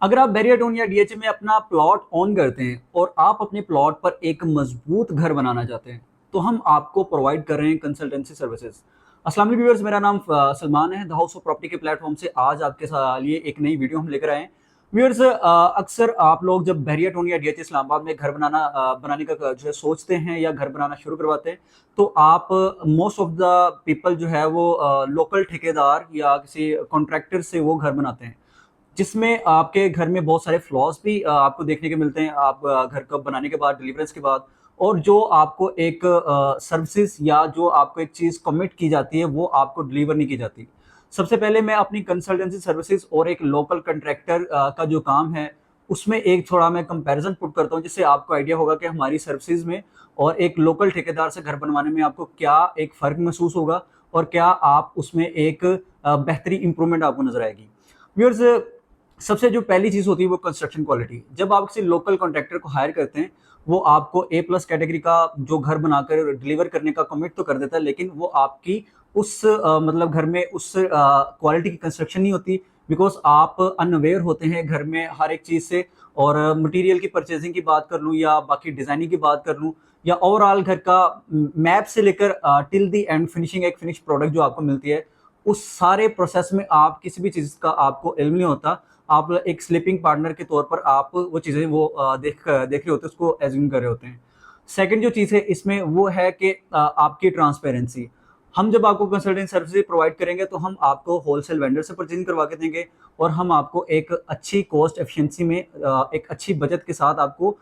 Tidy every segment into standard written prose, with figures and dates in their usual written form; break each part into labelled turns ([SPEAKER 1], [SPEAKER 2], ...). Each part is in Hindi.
[SPEAKER 1] अगर आप बैरियरटोन या डीएचए में अपना प्लॉट ऑन करते हैं और आप अपने प्लॉट पर एक मजबूत घर बनाना चाहते हैं, तो हम आपको प्रोवाइड कर रहे हैं कंसल्टेंसी सर्विसेज। अस्सलाम वालेकुम व्यूअर्स, मेरा नाम सलमान है। द हाउस ऑफ प्रॉपर्टी के प्लेटफॉर्म से आज आपके लिए एक नई वीडियो हम लेकर आए हैं। व्यूअर्स, अक्सर आप लोग जब बैरियरटोन या डीएचए इस्लामाबाद में घर बनाने का जो है सोचते हैं या घर बनाना शुरू करवाते हैं, तो आप मोस्ट ऑफ द पीपल जो है वो लोकल ठेकेदार या किसी कॉन्ट्रैक्टर से वो घर बनाते हैं, जिसमें आपके घर में बहुत सारे फ्लॉज भी आपको देखने को मिलते हैं। आप घर को बनाने के बाद, डिलीवरेंस के बाद, और जो आपको एक सर्विसेज या जो आपको एक चीज़ कमिट की जाती है वो आपको डिलीवर नहीं की जाती। सबसे पहले मैं अपनी कंसल्टेंसी सर्विसेज और एक लोकल कंट्रैक्टर का जो काम है उसमें एक थोड़ा मैं कंपैरिजन पुट करता हूँ, जिससे आपको आइडिया होगा कि हमारी सर्विसेज में और एक लोकल ठेकेदार से घर बनवाने में आपको क्या एक फ़र्क महसूस होगा और क्या आप उसमें एक बेहतरी इंप्रूवमेंट आपको नजर आएगी। व्यूअर्स, सबसे जो पहली चीज होती है वो कंस्ट्रक्शन क्वालिटी। जब आप किसी लोकल कॉन्ट्रैक्टर को हायर करते हैं, वो आपको ए प्लस कैटेगरी का जो घर बनाकर डिलीवर करने का कमिट तो कर देता है, लेकिन वो आपकी उस मतलब घर में उस क्वालिटी की कंस्ट्रक्शन नहीं होती, बिकॉज आप अनअवेयर होते हैं घर में हर एक चीज से। और मटेरियल की परचेजिंग की बात कर लूँ या बाकी डिजाइनिंग की बात कर लूँ या ओवरऑल घर का मैप से लेकर टिल दी एंड फिनिशिंग, एक फिनिश प्रोडक्ट जो आपको मिलती है, उस सारे प्रोसेस में आप किसी भी चीज का आपको इल्म नहीं होता। आप एक स्लीपिंग पार्टनर के तौर पर आप वो चीज़ें वो देख रहे होते हैं, उसको एज्यूम कर रहे होते हैं। सेकंड जो चीज़ है इसमें वो है कि आपकी ट्रांसपेरेंसी। हम जब आपको कंसल्टेंट सर्विसेज प्रोवाइड करेंगे तो हम आपको होलसेल वेंडर से परचेजिंग करवा के देंगे, और हम आपको एक अच्छी कॉस्ट एफिशिएंसी में एक अच्छी बचत के साथ आपको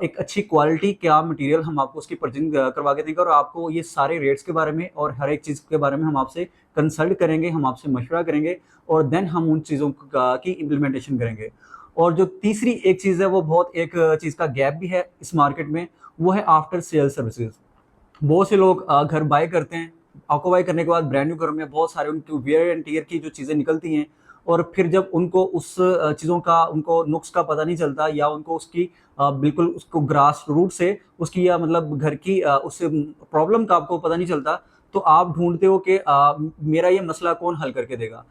[SPEAKER 1] एक अच्छी क्वालिटी क्या मटेरियल हम आपको उसकी परचेजिंग करवा के देंगे, और आपको ये सारे रेट्स के बारे में और हर एक चीज़ के बारे में हम आपसे कंसल्ट करेंगे, हम आपसे मशवरा करेंगे, और देन हम उन चीज़ों की इम्प्लीमेंटेशन करेंगे। और जो तीसरी एक चीज़ है वो बहुत एक चीज़ का गैप भी है इस मार्केट में, वो है आफ्टर सेल सर्विसेज। बहुत से लोग घर बाय करते हैं, ऑक्यूपाई करने के बाद ब्रांड न्यू घरों में बहुत सारे उनकी वियर एंड टियर की जो चीज़ें निकलती हैं, और फिर जब उनको उस चीज़ों का उनको नुक्स का पता नहीं चलता, या उनको उसकी बिल्कुल उसको ग्रास रूट से उसकी या मतलब घर की उस प्रॉब्लम का आपको पता नहीं चलता, तो आप ढूंढते हो कि मेरा ये मसला कौन हल करके देगा।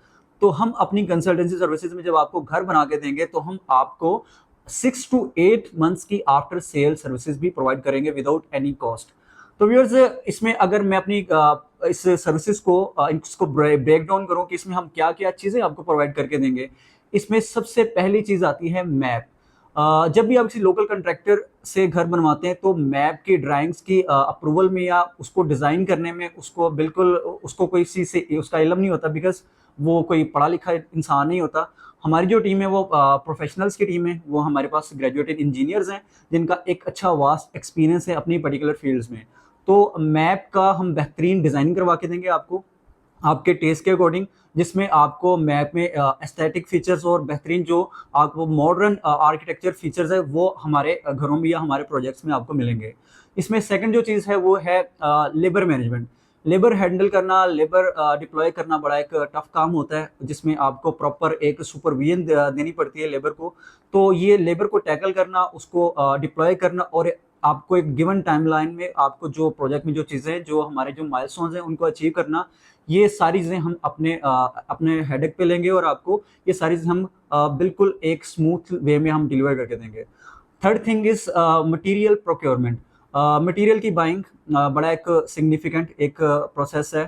[SPEAKER 1] तो हम अपनी कंसल्टेंसी सर्विसेज में जब आपको घर बना के देंगे तो हम आपको 6 to 8 months की आफ्टर सेल सर्विसेज भी प्रोवाइड करेंगे विदाउट एनी कॉस्ट। तो व्यूअर्स, इसमें अगर मैं अपनी इस सर्विसेज को इसको ब्रेक डाउन करूं कि इसमें हम क्या क्या चीज़ें आपको प्रोवाइड करके देंगे, इसमें सबसे पहली चीज़ आती है मैप। जब भी आप किसी लोकल कंट्रैक्टर से घर बनवाते हैं तो मैप की ड्राइंग्स की अप्रूवल में या उसको डिज़ाइन करने में उसको बिल्कुल उसको कोई चीज़ से उसका इल्म नहीं होता, बिकॉज वो कोई पढ़ा लिखा इंसान नहीं होता। हमारी जो टीम है वो प्रोफेशनल्स की टीम है, वो हमारे पास ग्रेजुएटेड इंजीनियर्स हैं जिनका एक अच्छा वास्ट एक्सपीरियंस है अपनी पर्टिकुलर फील्ड्स में। तो मैप का हम बेहतरीन डिज़ाइन करवा के देंगे आपको आपके टेस्ट के अकॉर्डिंग, जिसमें आपको मैप में एस्थेटिक फीचर्स और बेहतरीन जो आपको मॉडर्न आर्किटेक्चर फीचर्स है वो हमारे घरों में या हमारे प्रोजेक्ट्स में आपको मिलेंगे। इसमें सेकंड जो चीज़ है वो है लेबर मैनेजमेंट। लेबर हैंडल करना, लेबर डिप्लॉय करना बड़ा एक टफ काम होता है, जिसमें आपको प्रॉपर एक सुपरविजन देनी पड़ती है लेबर को। तो ये लेबर को टैकल करना, उसको डिप्लॉय करना, और आपको एक गिवन टाइमलाइन में आपको जो प्रोजेक्ट में जो चीज़ें जो हमारे जो माइलस्टोन्स हैं उनको अचीव करना, ये सारी चीज़ें हम अपने हेडेक पे लेंगे, और आपको ये सारी चीज़ें हम बिल्कुल एक स्मूथ वे में हम डिलीवर करके देंगे। Third thing is material procurement. Material की बाइंग बड़ा एक सिग्निफिकेंट एक प्रोसेस है।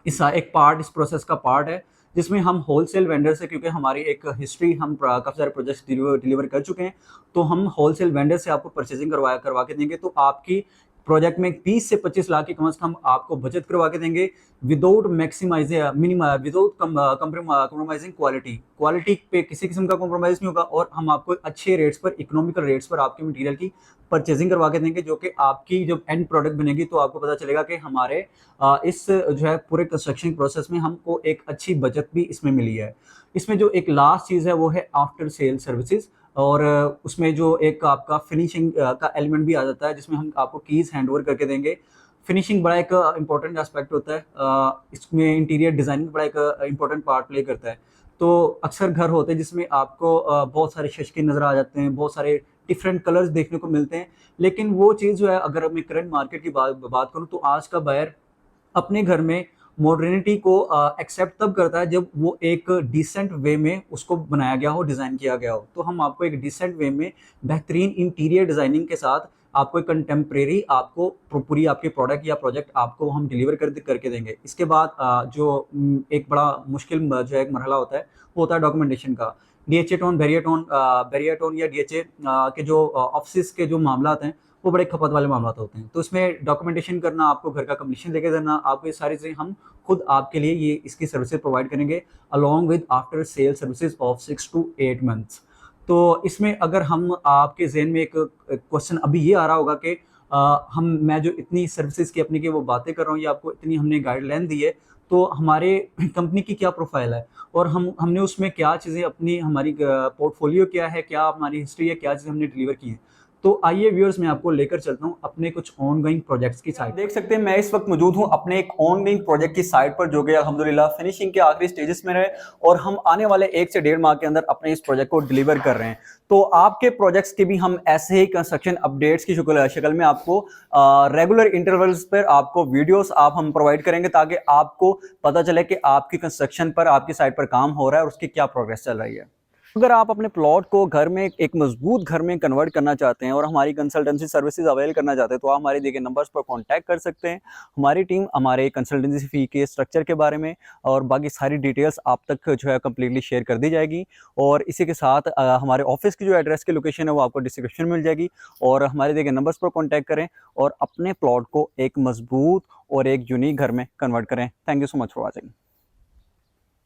[SPEAKER 1] एक पार्ट इस प्रोसेस का पार्ट है, जिसमें हम होलसेल वेंडर से, क्योंकि हमारी एक हिस्ट्री हम काफ़ी सारे प्रोजेक्ट्स डिलीवर कर चुके हैं, तो हम होलसेल वेंडर से आपको परचेजिंग करवा के देंगे। तो आपकी प्रोजेक्ट में 20 से 25 लाख की कम से कम आपको बचत करवा के देंगे, without maximising without compromising quality. Quality पे किसी किस्म का कॉम्प्रोमाइज़ नहीं होगा, और हम आपको अच्छे रेट्स पर, इकोनॉमिकल रेट्स पर आपके मटेरियल की परचेजिंग करवा के देंगे, जो कि आपकी जब एंड प्रोडक्ट बनेगी तो आपको पता चलेगा कि हमारे इस जो है पूरे कंस्ट्रक्शन प्रोसेस में हमको एक अच्छी बचत भी इसमें मिली है। इसमें जो एक लास्ट चीज़ है वो है आफ्टर सेल सर्विसेज, और उसमें जो एक आपका फिनिशिंग का एलिमेंट भी आ जाता है, जिसमें हम आपको कीज़ हैंड ओवर करके देंगे। फिनिशिंग बड़ा एक इंपॉर्टेंट एस्पेक्ट होता है, इसमें इंटीरियर डिज़ाइनिंग बड़ा एक इंपॉर्टेंट पार्ट प्ले करता है। तो अक्सर घर होते हैं जिसमें आपको बहुत सारे शशके नज़र आ जाते हैं, बहुत सारे डिफरेंट कलर्स देखने को मिलते हैं, लेकिन वो चीज़ जो है, अगर मैं करंट मार्केट की बात करूँ तो आज का बायर अपने घर में मॉडर्निटी को एक्सेप्ट तब करता है जब वो एक डिसेंट वे में उसको बनाया गया हो, डिज़ाइन किया गया हो। तो हम आपको एक डिसेंट वे में बेहतरीन इंटीरियर डिज़ाइनिंग के साथ आपको एक कंटेम्प्रेरी आपको पूरी आपकी प्रोडक्ट या प्रोजेक्ट आपको हम डिलीवर करके देंगे। इसके बाद जो एक बड़ा मुश्किल जो एक मरहला होता है, वो होता है डॉक्यूमेंटेशन का। डीएचए टोन, बैरियर टोन या डीएचए के जो ऑफिस के जो मामलात हैं, वो बड़े खपत वाले मामलात होते हैं। तो इसमें डॉक्यूमेंटेशन करना, आपको घर का कंप्लीशन लेके देना, आपको ये सारी चीज़ें हम खुद आपके लिए ये इसकी सर्विसेज प्रोवाइड करेंगे along with after sale services of 6 to 8 months. तो इसमें अगर हम आपके ज़हन में एक क्वेश्चन अभी ये आ रहा होगा कि मैं जो इतनी सर्विसेज की अपनी की वो बातें कर रहा हूँ, या आपको इतनी हमने गाइडलाइन दी है, तो हमारे कंपनी की क्या प्रोफाइल है और हमने उसमें क्या चीज़ें अपनी, हमारी पोर्टफोलियो क्या है, क्या हमारी हिस्ट्री है, क्या चीज़ें हमने डिलीवर की हैं। तो आइए व्यूअर्स, मैं आपको लेकर चलता हूँ अपने कुछ ऑनगोइंग प्रोजेक्ट्स की साइड। देख सकते हैं मैं इस वक्त मौजूद हूँ अपने एक ऑनगोइंग प्रोजेक्ट की साइट पर, जो कि अल्हम्दुलिल्लाह फिनिशिंग के आखिरी स्टेजेस में रहे, और हम आने वाले 1 से 1.5 माह के अंदर अपने इस प्रोजेक्ट को डिलीवर कर रहे हैं। तो आपके प्रोजेक्ट्स के भी हम ऐसे ही कंस्ट्रक्शन अपडेट्स की शक्ल में आपको रेगुलर इंटरवल्स पर आपको वीडियोस हम प्रोवाइड करेंगे, ताकि आपको पता चले कि आपकी कंस्ट्रक्शन पर, आपकी साइट पर काम हो रहा है और उसकी क्या प्रोग्रेस चल रही है। अगर आप अपने प्लॉट को घर में एक मजबूत घर में कन्वर्ट करना चाहते हैं और हमारी कंसल्टेंसी सर्विसेज अवेल करना चाहते हैं, तो आप हमारे दिए गए नंबर्स पर कांटेक्ट कर सकते हैं। हमारी टीम हमारे कंसल्टेंसी फ़ी के स्ट्रक्चर के बारे में और बाकी सारी डिटेल्स आप तक जो है कम्प्लीटली शेयर कर दी जाएगी। और इसी के साथ हमारे ऑफिस की जो एड्रेस की लोकेशन है वो आपको डिस्क्रिप्शन में मिल जाएगी, और हमारे दिए गए नंबर्स पर कॉन्टैक्ट करें और अपने प्लॉट को एक मजबूत और एक यूनिक घर में कन्वर्ट करें। Thank you so much for watching.